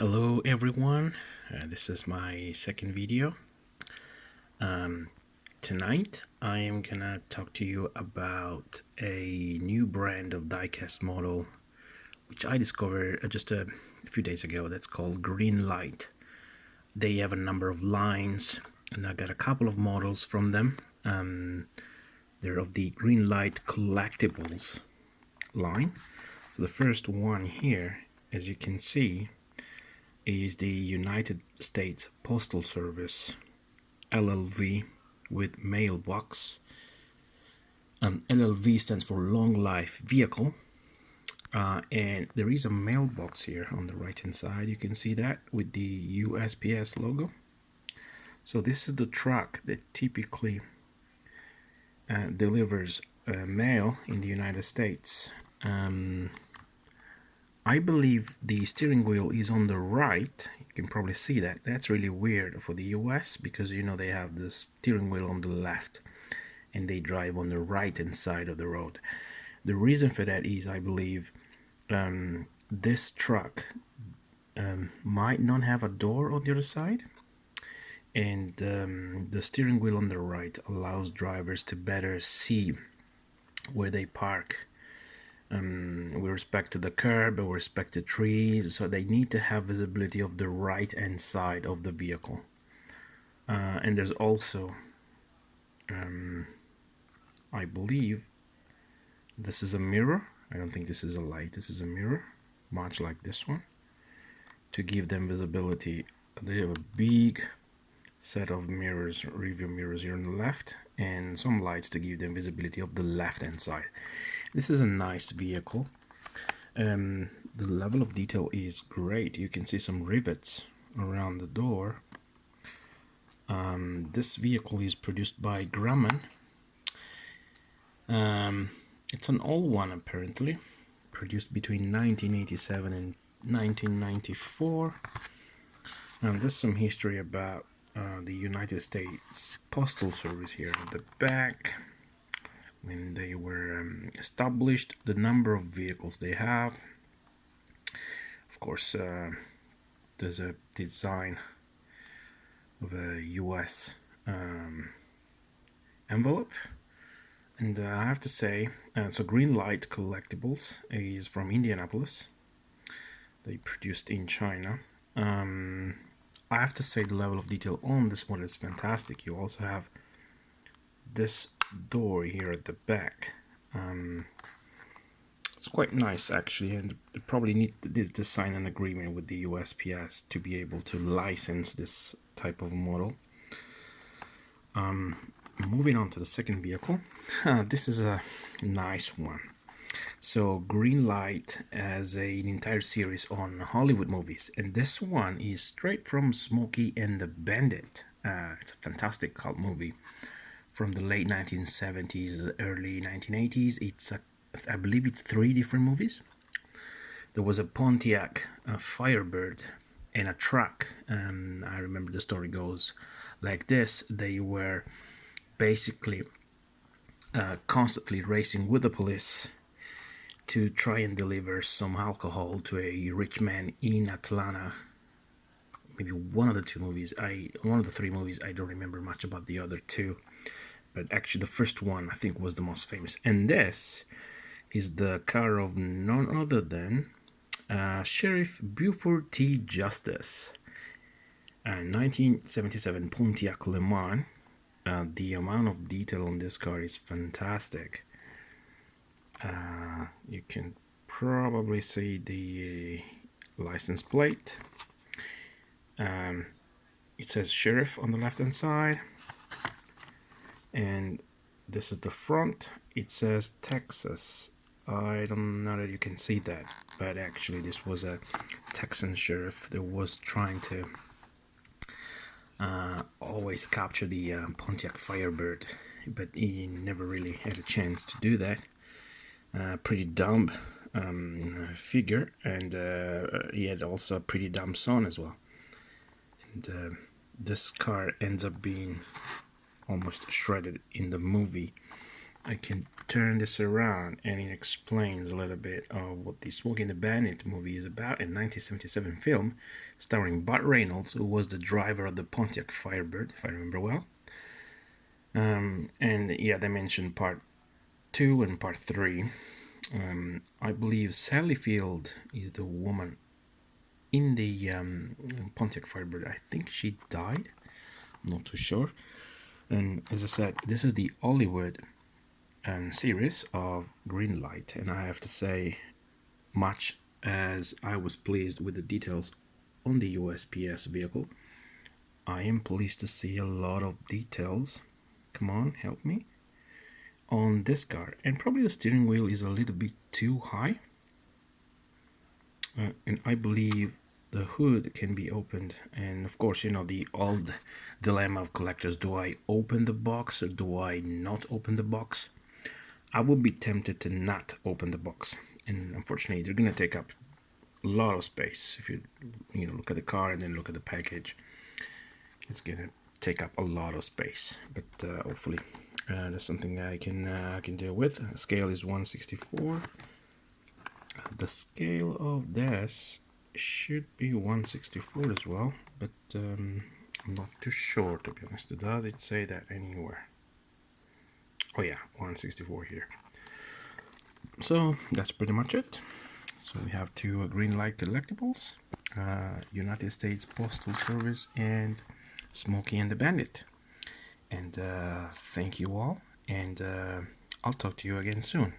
Hello everyone, this is my second video. Tonight I am gonna talk to you about a new brand of diecast model which I discovered just a few days ago. That's called Greenlight. They have a number of lines and I got a couple of models from them. They're of the Greenlight collectibles line. So the first one here, as you can see, is the United States Postal Service LLV with mailbox. LLV stands for Long Life Vehicle, and there is a mailbox here on the right hand side. You can see that with the USPS logo. So this is the truck that typically delivers mail in the United States. I believe the steering wheel is on the right. You can probably see that. That's really weird for the US because you know they have the steering wheel on the left and they drive on the right hand side of the road. The reason for that is I believe this truck might not have a door on the other side, and the steering wheel on the right allows drivers to better see where they park with respect to the curb or with respect to trees, so they need to have visibility of the right hand side of the vehicle. And there's also I believe this is a mirror. I don't think this is a light, this is a mirror, much like this one, to give them visibility. They have a big set of mirrors, review mirrors here on the left, and some lights to give them visibility of the left hand side. This is a nice vehicle. The level of detail is great. You can see some rivets around the door. This vehicle is produced by Grumman. It's an old one apparently, produced between 1987 and 1994. And there's some history about the United States Postal Service here at the back, when they were established, the number of vehicles they have. Of course, there's a design of a US envelope. And I have to say, so Greenlight Collectibles is from Indianapolis. They produced in China. I have to say the level of detail on this one is fantastic. You also have this door here at the back. It's quite nice actually, and they probably need to sign an agreement with the USPS to be able to license this type of model. Moving on to the second vehicle. This is a nice one. So Greenlight has an entire series on Hollywood movies, and this one is straight from Smokey and the Bandit. It's a fantastic cult movie from the late 1970s, early 1980s. I believe it's 3 different movies. There was a Pontiac, a Firebird, and a truck. I remember the story goes like this. They were basically constantly racing with the police to try and deliver some alcohol to a rich man in Atlanta. Maybe one of the 3 movies, I don't remember much about the other 2. But actually the first one I think was the most famous. And this is the car of none other than Sheriff Buford T. Justice, 1977 Pontiac LeMans. The amount of detail on this car is fantastic. You can probably see the license plate. It says Sheriff on the left hand side, and this is the front. It says Texas. I don't know that you can see that, but actually this was a Texan sheriff that was trying to always capture the Pontiac Firebird, but he never really had a chance to do that. Pretty dumb figure, and he had also a pretty dumb son as well. And this car ends up being almost shredded in the movie. I can turn this around and it explains a little bit of what the Smokey and the Bandit movie is about. A 1977 film starring Burt Reynolds, who was the driver of the Pontiac Firebird, if I remember well. And yeah, they mentioned part 2 and part 3. I believe Sally Field is the woman in the Pontiac Firebird. I think she died. I'm not too sure. And as I said, this is the Hollywood series of Greenlight, and I have to say, much as I was pleased with the details on the USPS vehicle, I am pleased to see a lot of details. Come on, help me. On this car, and probably the steering wheel is a little bit too high. And I believe the hood can be opened, and of course, you know, the old dilemma of collectors: do I open the box or do I not open the box? I would be tempted to not open the box, and unfortunately they're gonna take up a lot of space. If you look at the car and then look at the package, it's gonna take up a lot of space, but hopefully that's something I can deal with. Scale is 1/64. The scale of this should be 1/64 as well, but I'm not too sure, to be honest. Does it say that anywhere? Oh yeah, 1/64 here. So that's pretty much it. So we have 2 Greenlight collectibles, United States Postal Service and Smokey and the Bandit. And thank you all, and I'll talk to you again soon.